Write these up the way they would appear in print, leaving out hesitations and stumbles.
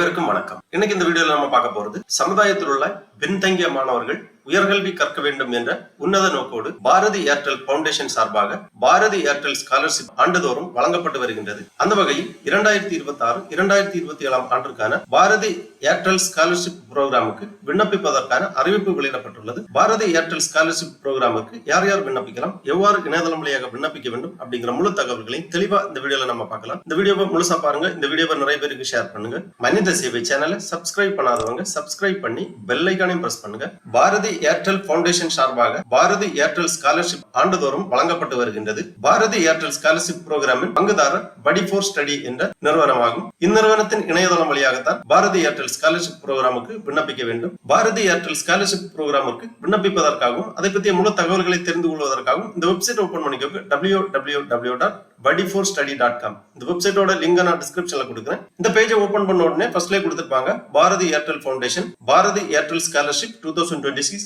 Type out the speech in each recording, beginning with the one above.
அனைவருக்கும் வணக்கம். இன்னைக்கு இந்த வீடியோல நம்ம பார்க்க போறது சமுதாயத்தில் உள்ள பின்தங்கிய மாணவர்கள் உயர்கல்வி கற்க வேண்டும் என்ற உன்னத நோக்கோடு பாரதி ஏர்டெல் பவுண்டேஷன் சார்பாக பாரதி ஏர்டெல் ஸ்காலர்ஷிப் ஆண்டுதோறும் வழங்கப்பட்டு வருகின்றது. அந்த வகையில் 2026-2027 ஆண்டிற்கான பாரதி ஏர்டெல் ஸ்காலர்ஷிப் புரோகிராமுக்கு விண்ணப்பிப்பதற்கான அறிவிப்பு வெளியிடப்பட்டுள்ளது. பாரதி ஏர்டெல் ஸ்காலர்ஷிப் புரோகிராமுக்கு யார் யார் விண்ணப்பிக்கலாம், எவ்வாறு இணையதளம் வழியாக விண்ணப்பிக்க வேண்டும் அப்படிங்கிற முழு தகவல்களையும் தெளிவா இந்த வீடியோல நம்ம பார்க்கலாம். இந்த வீடியோவை முழுசா பாருங்க. இந்த வீடியோவை நிறைய பேருக்கு ஷேர் பண்ணுங்க. மனித சேவை சேனலை சப்ஸ்கிரைப் பண்ணாதவங்க சப்ஸ்கிரைப் பண்ணி பெல் ஐகானையும் பிரஸ் பண்ணுங்க. பாரதி ஏர்டெல் பவுண்டேஷன் சார்பாக பாரதி ஏர்டெல் ஸ்காலர்ஷிப் ஆண்டுதோறும் வழங்கப்பட்டு வருகின்றது. பாரதி ஏர்டெல் ஸ்காலர்ஷிப் புரோகிராமின் பங்குதாரர் படி ஃபோர் ஸ்டடி என்ற நிறுவனமாகும். இந்நிறுவனத்தின் இணையதளம் வழியாகத்தான் பாரதி ஏர்டெல் ஸ்காலர்ஷிப் புரோகிராமுக்கு விண்ணப்பிக்க வேண்டும். பாரதி ஏர்டெல் ஸ்காலர்ஷிப் புரோகிராமுக்கு விண்ணப்பிப்பதற்காகவும் அதை பற்றிய முழு தகவல்களை தெரிந்து கொள்வதற்காகவும் இந்த வெப்சைட் ஓபன் பண்ணிக்கோங்க. www.buddy4study.com. இந்த வெப்சைட்டோட லிங்க் நான் டிஸ்கிரிப்ஷன்ல கொடுக்குறேன். இந்த பேஜை ஓபன் பண்ண உடனே ஃபர்ஸ்ட்லயே கொடுத்திருப்பாங்க Bharti Airtel foundation Bharti Airtel scholarship 2026-27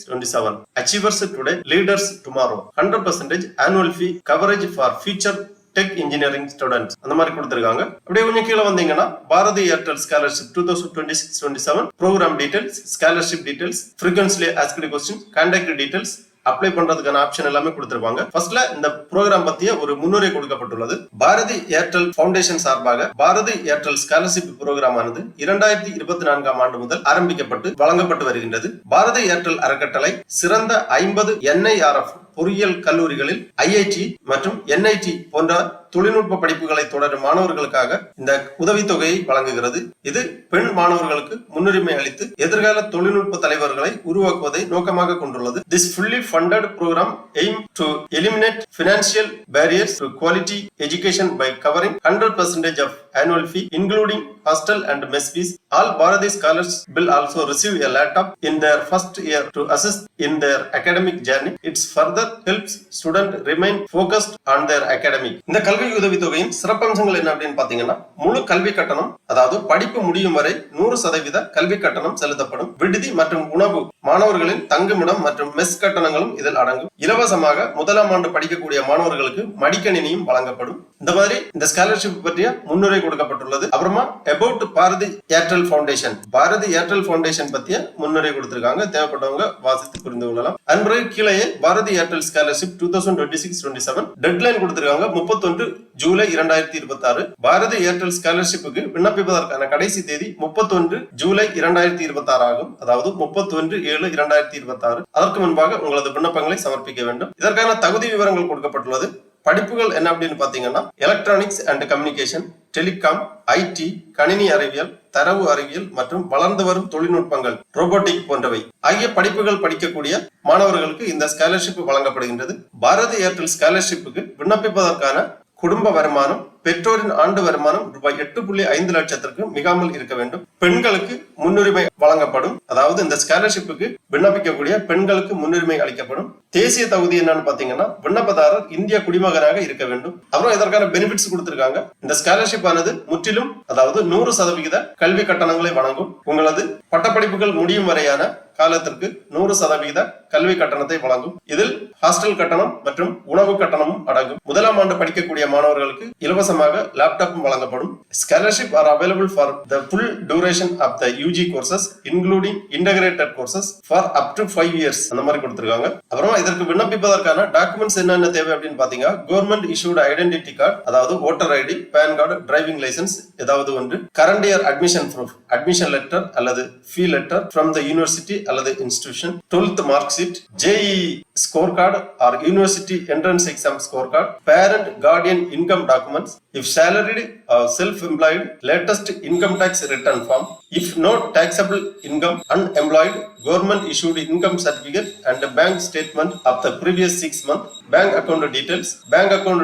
Achievers today, leaders tomorrow. 100% annual fee coverage for future tech engineering students அந்த மாதிரி கொடுத்திருக்காங்க. அப்படியே கொஞ்சம் கீழே வந்தீங்கன்னா Bharti Airtel scholarship 2026-27 programme details, scholarship details, frequently asked question, contact details, apply பண்றதுக்கான ஆப்ஷன் எல்லாமே கொடுத்திருப்பாங்க. ஃபர்ஸ்ட்ல இந்த ப்ரோக்ராம் பத்திய ஒரு முன்னுரை கொடுக்கப்பட்டுள்ளது. பாரதி ஏர்டெல் ஃபவுண்டேஷன் சார்பாக பாரதி ஏர்டெல் ஸ்காலர்ஷிப் ப்ரோக்ராம் ஆனது 2024 ஆண்டு முதல் ஆரம்பிக்கப்பட்டு வழங்கப்பட்டு வருகின்றது. பாரதி ஏர்டெல் அறக்கட்டளை சிறந்த 50 NIRF பொறியியல் கல்லூரிகளில் IIT மற்றும் NIT போன்ற தொழில்நுட்ப படிப்புகளை தொடரும் மாணவர்களுக்காக இந்த உதவித்தொகையை வழங்குகிறது. இது பெண் மாணவர்களுக்கு முன்னுரிமை அளித்து எதிர்கால தொழில்நுட்ப தலைவர்களை உருவாக்குவதை நோக்கமாக கொண்டுள்ளது. This fully funded program aim to eliminate financial barriers to quality education by covering 100% of annual fee, including hostel and mess fees. All Bharati scholars will also receive a laptop in their first year to assist in their academic journey. It further helps students remain focused on their academic. இந்த கல்வி உதவித்தொகையின் சிறப்பம்சங்கள் என்ன அப்படின்னு பாத்தீங்கன்னா, முழு கல்வி கட்டணம், அதாவது படிப்பு முடியும் வரை 100% கல்வி கட்டணம் செலுத்தப்படும். விடுதி மற்றும் உணவு, மாணவர்களின் தங்குமிடம் மற்றும் மெஸ் கட்டணங்களும் இதில் அடங்கும். இலவசமாக முதலாம் ஆண்டு படிக்கக்கூடிய மாணவர்களுக்கு மடிக்கணினியும் வழங்கப்படும். இந்த மாதிரி இந்த ஸ்காலர்ஷிப் பற்றிய முன்னுரை கொடுக்கப்பட்டுள்ளது. அப்புறமா about Bharti Airtel foundation, Bharti Airtel foundation பற்றிய முன்னுரை கொடுத்திருக்காங்க. தேவைப்பட்டவங்க வாசித்து புரிந்து கொள்ளலாம். அன்பு கீழே பாரதி ஏர்டெல் ஸ்காலர்ஷிப் 2026-27 டெட்லைன் கொடுத்திருக்காங்க. 31 ஜூலை 2026. பாரதி ஏர்டெல் ஸ்காலர்ஷிப்புக்கு விண்ணப்பிப்பதற்கான கடைசி தேதி 31 ஜூலை 2026 ஆகும். அதாவது 31/7/2026. அதற்கு முன்பாக உங்களது விண்ணப்பங்களை சமர்ப்பிக்க வேண்டும். இதற்கான தகுதி விவரங்கள் கொடுக்கப்பட்டுள்ளது. படிப்புகள் என்ன அப்படின்னு பாத்தீங்கன்னா, electronics and communication, telecom, IT, கணினி அறிவியல், தரவு அறிவியல் மற்றும் வளர்ந்து வரும் தொழில்நுட்பங்கள், ரோபோட்டிக் போன்றவை ஆகிய படிப்புகள் படிக்கக்கூடிய மாணவர்களுக்கு இந்த ஸ்காலர்ஷிப் வழங்கப்படுகின்றது. பாரதி ஏர்டெல் ஸ்காலர்ஷிப்புக்கு விண்ணப்பிப்பதற்கான குடும்ப வருமானம், பெற்றோரின் ஆண்டு வருமானம் ரூபாய் 8.5 லட்சத்திற்கு மிகாமல் இருக்க வேண்டும். பெண்களுக்கு முன்னுரிமை வழங்கப்படும். அதாவது இந்த ஸ்காலர்ஷிப்புக்கு விண்ணப்பிக்கக்கூடிய பெண்களுக்கு முன்னுரிமை அளிக்கப்படும். தேசிய தகுதி என்னன்னு பாத்தீங்கன்னா, விண்ணப்பதாரர் இந்திய குடிமகனாக இருக்க வேண்டும். அப்புறம் இதற்கான பெனிஃபிட்ஸ் கொடுத்திருக்காங்க. இந்த ஸ்காலர்ஷிப் ஆனது முற்றிலும், அதாவது 100% கல்வி கட்டணங்களை வழங்கும். உங்களது பட்டப்படிப்புகள் முடியும் வரையான காலத்திற்கு 100% கல்வி கட்டணத்தை வழங்கும். இதில் ஹாஸ்டல் கட்டணம் மற்றும் உணவு கட்டணமும் அடங்கும். முதலாம் ஆண்டு படிக்கக்கூடிய மாணவர்களுக்கு இலவசமாக லேப்டாப்பும் வழங்கப்படும். Scholarship are available for the full duration of the UG courses including integrated courses for up to 5 years அந்த மாதிரி கொடுத்திருக்காங்க. அப்புறமா இதற்கு விண்ணப்பிப்பதற்கான டாக்குமெண்ட்ஸ் என்னென்ன தேவை அப்படின்னு பாத்தீங்கன்னா, கவர்மெண்ட் இஷ்யூட் ஐடென்டிட்டி கார்டு, அதாவது voter ID, PAN card, driving licence ஏதாவது ஒன்று, current year admission proof, admission letter அல்லது fee letter from the university அல்லது institution, 12th mark sheet, JEE score card or university entrance exam score card, parent guardian income documents, if salaried or self-employed, latest income tax return form, if no taxable income, unemployed, government issued income certificate and a bank statement of the previous 6 months, bank account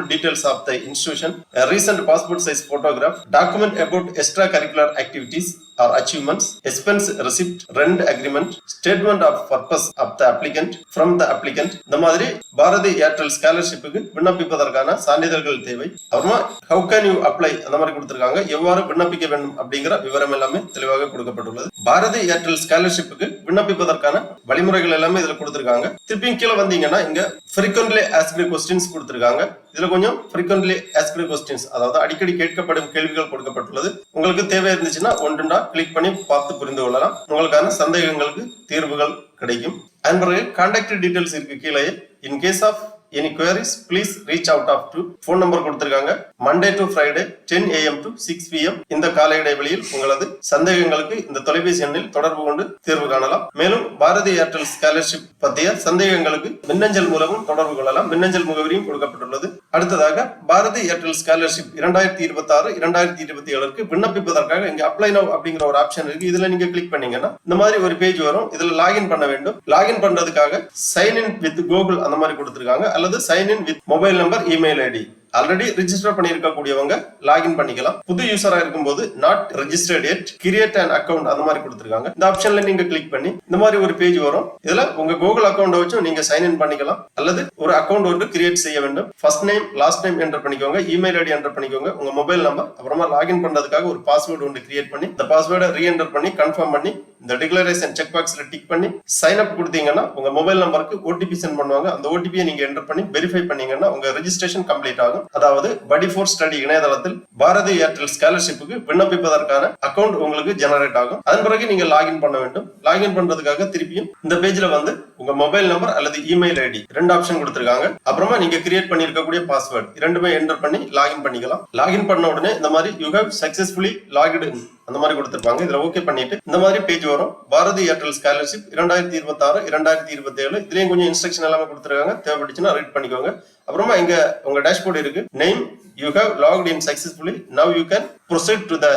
details of the institution, a recent passport size photograph, document about extracurricular activities or achievements, expense receipt, rent agreement, statement of purpose of the applicant from the applicant. இந்த மாதிரி Bharti Airtel ஸ்காலர்ஷிப்புக்கு விண்ணப்பிப்பதற்கான சான்றிதழ்கள் தேவை. அப்புறமா how can you apply அந்த அந்த மாதிரி கொடுத்திருக்காங்க. எவ்வாறு விண்ணப்பிக்க வேண்டும் அப்படிங்கிற விவரம் எல்லாமே தெளிவாக கொடுக்கப்பட்டுள்ளது. பாரதி ஏர்டெல் ஸ்காலர்ஷிப்புக்கு விண்ணப்பிப்பதற்கான வழிமுறைகள் எல்லாமே இதுல கொடுத்திருக்காங்க. திருப்பியும் கீழே வந்தீங்கன்னா இங்க frequently asked questions கொடுத்திருக்காங்க. இதுல கொஞ்சம் frequently asked questions, அதாவது அடிக்கடி கேட்கப்படும் கேள்விகள் கொடுக்கப்பட்டுள்ளது. உங்களுக்கு தேவை இருந்துச்சுன்னா ஒன்றுண்டா கிளிக் பண்ணி பார்த்து புரிந்து கொள்ளலாம். உங்களுக்கான சந்தேகங்களுக்கு தீர்வுகள் கிடைக்கும். அதன் பிறகு கான்டாக்ட் டீடைல்ஸ் இருக்கு கீழே. In case of any queries please reach out to phone number கொடுத்திருக்காங்க. Monday to Friday 10 AM to 6 PM இந்த கால இடைவெளியில் உங்களது சந்தேகங்களுக்கு இந்த தொலைபேசி எண்ணில் தொடர்பு கொண்டு தீர்வு காணலாம். மேலும் பாரதி ஏர்டெல் ஸ்காலர்ஷிப் பற்றிய சந்தேகங்களுக்கு மின்னஞ்சல் மூலமும் தொடர்பு கொள்ளலாம். மின்னஞ்சல் முகவரியும் கொடுக்கப்பட்டுள்ளது. அடுத்ததாக பாரதி ஏர்டெல் ஸ்காலர்ஷிப் 2026-2027 விண்ணப்பிப்பதற்காக இங்க அப்ளை நவ் அப்படிங்கிற ஒரு ஆப்ஷன் இருக்கு. இதுல நீங்க கிளிக் பண்ணீங்கன்னா இந்த மாதிரி ஒரு பேஜ் வரும். இதுல லாகின் பண்ண வேண்டும். லாகின் பண்றதுக்காக சைன் இன் வித் கூகுள் அந்த மாதிரி கொடுத்திருக்காங்க, அல்லது sign in with mobile number, email ID. Already register பண்ணிருக்க கூடியவங்க லாகின் பண்ணிக்கலாம். புது யூசரா இருக்கும்போது not registered yet create an account அந்த மாதிரி கொடுத்திருக்காங்க. இந்த ஆப்ஷன்ல நீங்க கிளிக் பண்ணி இந்த மாதிரி ஒரு பேஜ் வரும். இதுல உங்க கூகுள் அக்கவுண்ட் வச்சு நீங்க சைன் இன் பண்ணிக்கலாம், அல்லது ஒரு அக்கவுண்ட் ஒன்று கிரியேட் செய்ய வேண்டும். First name last name enter பண்ணிக்கோங்க, இமெயில் ஐடி என்டர் பண்ணிக்கோங்க, உங்க மொபைல் நம்பர், அப்புறமா லாகின் பண்றதுக்காக ஒரு பாஸ்வேர்டு ஒன்று கிரியேட் பண்ணி இந்த பாஸ்வேர்டை ரீஎன்டர் பண்ணி கன்ஃபார்ம் பண்ணி இந்த டிக்ளரேஷன் செக் பாக்ஸ்ல டிக் பண்ணி சைன் அப் கொடுத்தீங்கன்னா உங்க மொபைல் நம்பருக்கு ஓடிபி சென்ட் பண்ணுவாங்க. அந்த ஓடிபியை நீங்க என்டர் பண்ணி வெரிஃபை பண்ணீங்கன்னா உங்க ரெஜிஸ்ட்ரேஷன் கம்ப்ளீட் ஆகும். அதாவது படி ஃபோர் ஸ்டடி இணையதளத்தில் பாரதி ஏர்டெல் ஸ்காலர்ஷிப்புக்கு விண்ணப்பிப்பதற்கான அக்கவுண்ட் உங்களுக்கு ஜெனரேட் ஆகும். அதன் பிறகு நீங்க லாகின் பண்ண வேண்டும். லாகின் பண்றதுக்காக திருப்பியும் இந்த பேஜ்ல வந்து உங்க மொபைல் நம்பர் அல்லது இமெயில் ஐடி ரெண்டு ஆப்ஷன் கொடுத்திருக்காங்க. அப்புறமா நீங்க கிரியேட் பண்ணிருக்கக்கூடிய பாஸ்வேர்டு இரண்டுமே என்டர் பண்ணி லாகின் பண்ணிக்கலாம். லாகின் பண்ண உடனே இந்த மாதிரி யூ ஹேவ் சக்சஸ்ஃபுல்லி லாக்டு இன் அந்த மாதிரி கொடுத்திருப்பாங்க. இதுல ஓகே பண்ணிட்டு இந்த மாதிரி பேஜ் வரும். பாரதி ஏர்டெல் ஸ்காலர்ஷிப் 2026-2027 இதுலயும் கொஞ்சம் இன்ஸ்ட்ரக்ஷன் எல்லாமே கொடுத்திருக்காங்க. தேவைப்பட்டுச்சுன்னா ரீட் பண்ணிக்கோங்க. அப்புறமா இங்க உங்க டேஷ்போர்ட் இருக்கு. Name you have logged in successfully, now you can proceed to the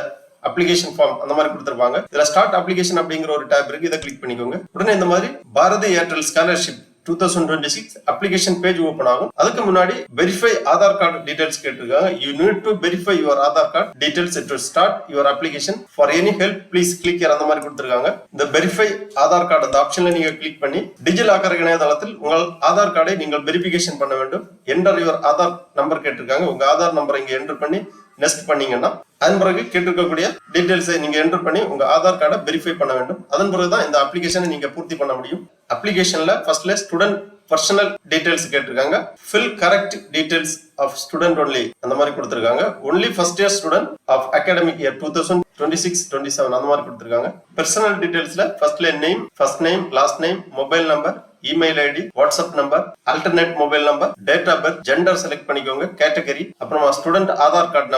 application form அந்த மாதிரி கொடுத்திருப்பாங்க. இதுல ஸ்டார்ட் அப்ளிகேஷன் அப்படிங்கிற ஒரு டேப் இருக்கு. இதை கிளிக் பண்ணிக்கோங்க. உடனே இந்த மாதிரி Bharti Airtel scholarship 2026 application page open ஆகும். அதுக்கு முன்னாடி வெரிஃபை ஆதார் கார்டு டீடைல்ஸ் கேட்டிருக்காங்க. You need to verify your Aadhaar card details to start your application. For any help please click here அந்த மாதிரி கொடுத்திருக்காங்க. இந்த வெரிஃபை ஆதார் கார்டு அந்த ஆப்ஷன்ல நீங்க கிளிக் பண்ணி டிஜிலாக்கர் இணையதளத்தில் உங்கள் ஆதார் கார்டை நீங்கள் வெரிஃபிகேஷன் பண்ண வேண்டும். என்டர் யுவர் ஆதார் நம்பர் கேட்டிருக்காங்க. உங்க ஆதார் நம்பரை இங்க என்டர் பண்ணி நெக்ஸ்ட் பண்ணீங்கன்னா அதன் பிறகு கேட்டிருக்கக்கூடிய டீடைல்ஸை நீங்க என்டர் பண்ணி உங்க ஆதார் கார்டை வெரிஃபை பண்ண வேண்டும். அதன் பிறகுதான் இந்த அப்ளிகேஷனை நீங்க பூர்த்தி பண்ண முடியும். அப்ளிகேஷன்ல ஃபர்ஸ்ட்ல ஸ்டூடெண்ட் பர்சனல் டீடைல்ஸ் கேட்டிருக்காங்க. Fill correct details of student only அந்த மாதிரி கொடுத்திருக்காங்க. Only first year student of academic year 2026-27 அந்த மாதிரி கொடுத்திருக்காங்க. பர்சனல் டீடைல்ஸ்ல ஃபர்ஸ்ட்ல name, first name, last name, mobile number, email ID, WhatsApp number, alternate mobile number, date of birth, gender select பண்ணிக்கோங்க, category, அப்புறமா student Aadhaar card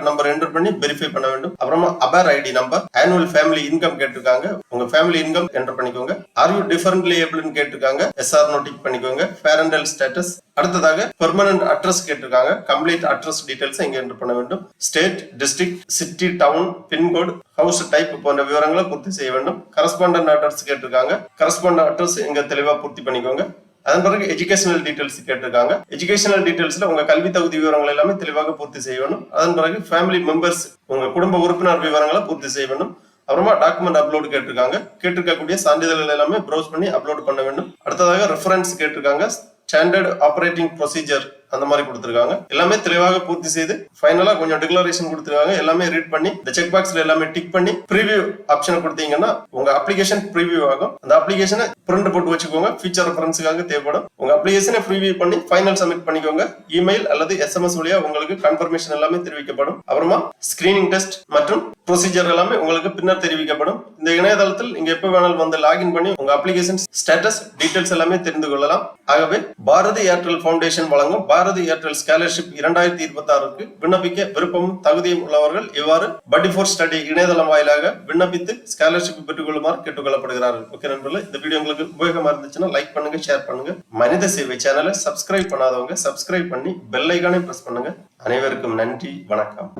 number enter பண்ணி verify பண்ண வேண்டும். அப்புறமா APAAR ID number, annual family income கேட்டிருக்காங்க. உங்க family income enter பண்ணிக்கோங்க. Are you differently ஏபிள்னு கேட்டிருக்காங்க. எஸ்ஆர் நோட்டிக் பண்ணிக்கோங்க. Parental status. அடுத்ததாக பெர்மனன்ட் அட்ரஸ் கேட்டிருக்காங்க. கம்ப்ளீட் அட்ரஸ் டீடைல்ஸ் இங்க என்டர் பண்ண வேண்டும். State, district, city, town, pincode, house type போன்ற விவரங்களை பூர்த்தி செய்ய வேண்டும். கரஸ்பாண்டன்ட் அட்ரஸ் கேட்டிருக்காங்க. கரஸ்பாண்டன்ட் அட்ரஸ் இங்க தெளிவா பூர்த்தி பண்ணிக்கோங்க. அதன் பிறகு எஜுகேஷனல் டீடைல்ஸ் கேட்டிருக்காங்க. எஜுகேஷனல் டீடைல்ஸ்ல உங்க கல்வி தகுதி விவரங்கள் எல்லாமே தெளிவாக பூர்த்தி செய்ய வேண்டும். அதன் பிறகு ஃபேமிலி மெம்பர்ஸ் உங்க குடும்ப உறுப்பினர் விவரங்களை பூர்த்தி செய்ய வேண்டும். அப்புறமா டாக்குமெண்ட் அப்லோட் கேட்டிருக்காங்க. கேட்டிருக்கக்கூடிய சான்றிதழ்கள் எல்லாமே ப்ரௌஸ் பண்ணி அப்லோட் பண்ண வேண்டும். அடுத்ததாக ரெஃபரன்ஸ் கேட்டிருக்காங்க. ஸ்டாண்டர்ட் ஆபரேட்டிங் ப்ரொசீஜர் அந்த மாதிரி கொடுத்திருக்காங்க. எல்லாமே தெளிவாக பூர்த்தி செய்து ஃபைனலா கொஞ்சம் டிக்ளரேஷன் கொடுத்திருக்காங்க. எல்லாமே ரீட் பண்ணி இந்த செக் பாக்ஸ்ல எல்லாமே டிக் பண்ணி ப்ரீவியூ ஆப்ஷன் கொடுத்தீங்கன்னா உங்க அப்ளிகேஷன் ப்ரீவியூ ஆகும். அந்த அப்ளிகேஷனை பிரிண்ட் போட்டு வச்சுக்கோங்க. ஃபியூச்சர் ரெஃபரன்ஸுக்காக தேவைப்படும். உங்க அப்ளிகேஷனை ப்ரீவியூ பண்ணி ஃபைனல் சப்மிட் பண்ணிக்கோங்க. இமெயில் அல்லது SMS வழியா உங்களுக்கு கன்ஃபர்மேஷன் எல்லாமே தெரிவிக்கப்படும். அப்புறமா ஸ்கிரீனிங் டெஸ்ட் மற்றும் ப்ரொசீஜர் எல்லாமே உங்களுக்கு பின்னர் தெரிவிக்கப்படும். இந்த இணையதளத்தில் நீங்க எப்ப வேணாலும் வந்து லாகின் பண்ணி உங்க அப்ளிகேஷன் ஸ்டேட்டஸ் டீடைல்ஸ் எல்லாமே தெரிந்து கொள்ளலாம். ஆகவே பாரதி ஏர்டெல் ஃபவுண்டேஷன் வழங்கும் பாரதி ஏர்டெல் ஸ்காலர்ஷிப் 2026க்கு விண்ணப்பிக்க விருப்பமும் தகுதியும் உள்ளவர்கள் இவ்வாறு படி ஃபோர் ஸ்டடி இணையதளம் வாயிலாக விண்ணப்பித்து ஸ்காலர்ஷிப் பெற்றுக் கொள்ளுமாறு கேட்டுக்கொள்ளப்படுகிறார்கள். ஓகே நண்பர்களே, இந்த வீடியோ உங்களுக்கு உபயோகமா இருந்துச்சுன்னா லைக் பண்ணுங்க, ஷேர் பண்ணுங்க. மனித சேவை சேனலை சப்ஸ்கிரைப் பண்ணாதவங்க சப்ஸ்கிரைப் பண்ணி பெல் ஐகானை பிரஸ் பண்ணுங்க. அனைவருக்கும் நன்றி, வணக்கம்.